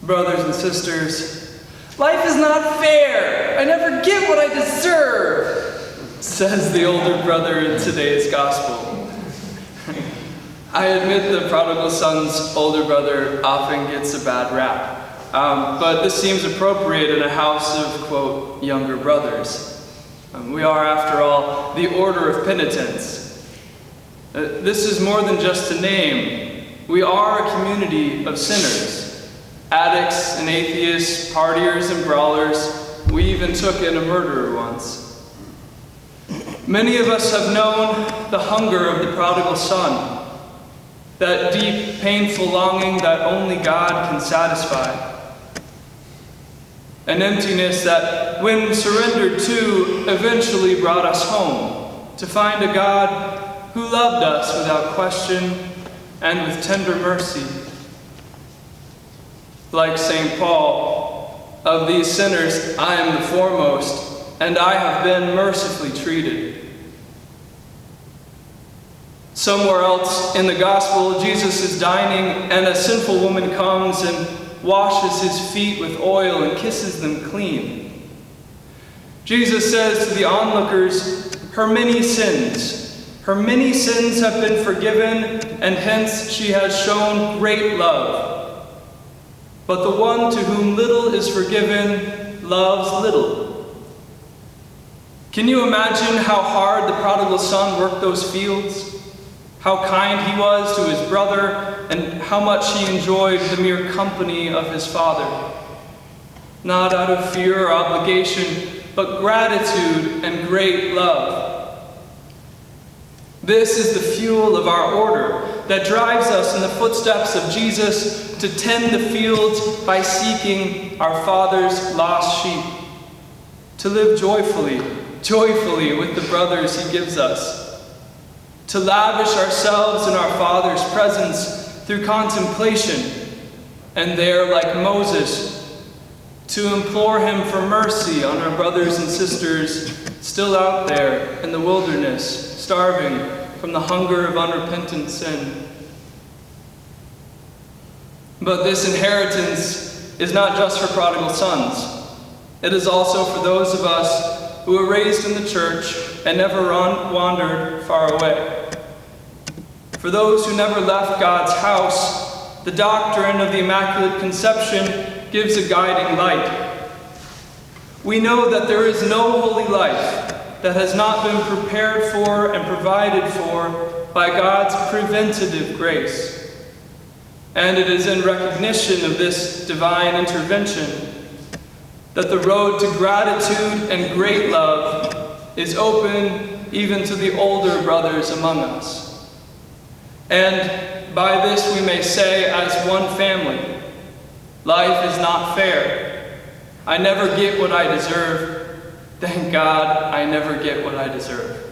Brothers and sisters, life is not fair. I never get what I deserve, says the older brother in today's gospel. I admit the prodigal son's older brother often gets a bad rap, but this seems appropriate in a house of, quote, younger brothers. We are, after all, the order of penitents. This is more than just a name. We are a community of sinners. Addicts and atheists, partiers and brawlers. We even took in a murderer once. Many of us have known the hunger of the prodigal son, that deep, painful longing that only God can satisfy. An emptiness that, when surrendered to, eventually brought us home, to find a God who loved us without question and with tender mercy. Like St. Paul, of these sinners I am the foremost, and I have been mercifully treated. Somewhere else in the gospel, Jesus is dining, and a sinful woman comes and washes his feet with oil and kisses them clean. Jesus says to the onlookers, her many sins have been forgiven, and hence she has shown great love. But the one to whom little is forgiven loves little. Can you imagine how hard the prodigal son worked those fields? How kind he was to his brother, and how much he enjoyed the mere company of his father. Not out of fear or obligation, but gratitude and great love. This is the fuel of our order that drives us in the footsteps of Jesus to tend the fields by seeking our Father's lost sheep, to live joyfully with the brothers he gives us, to lavish ourselves in our Father's presence through contemplation, and there, like Moses, to implore him for mercy on our brothers and sisters still out there in the wilderness, starving from the hunger of unrepentant sin. But this inheritance is not just for prodigal sons. It is also for those of us who were raised in the church and never wandered far away. For those who never left God's house, the doctrine of the Immaculate Conception gives a guiding light. We know that there is no holy life that has not been prepared for and provided for by God's preventative grace. And it is in recognition of this divine intervention that the road to gratitude and great love is open even to the older brothers among us. And by this we may say as one family, life is not fair. I never get what I deserve. Thank God I never get what I deserve.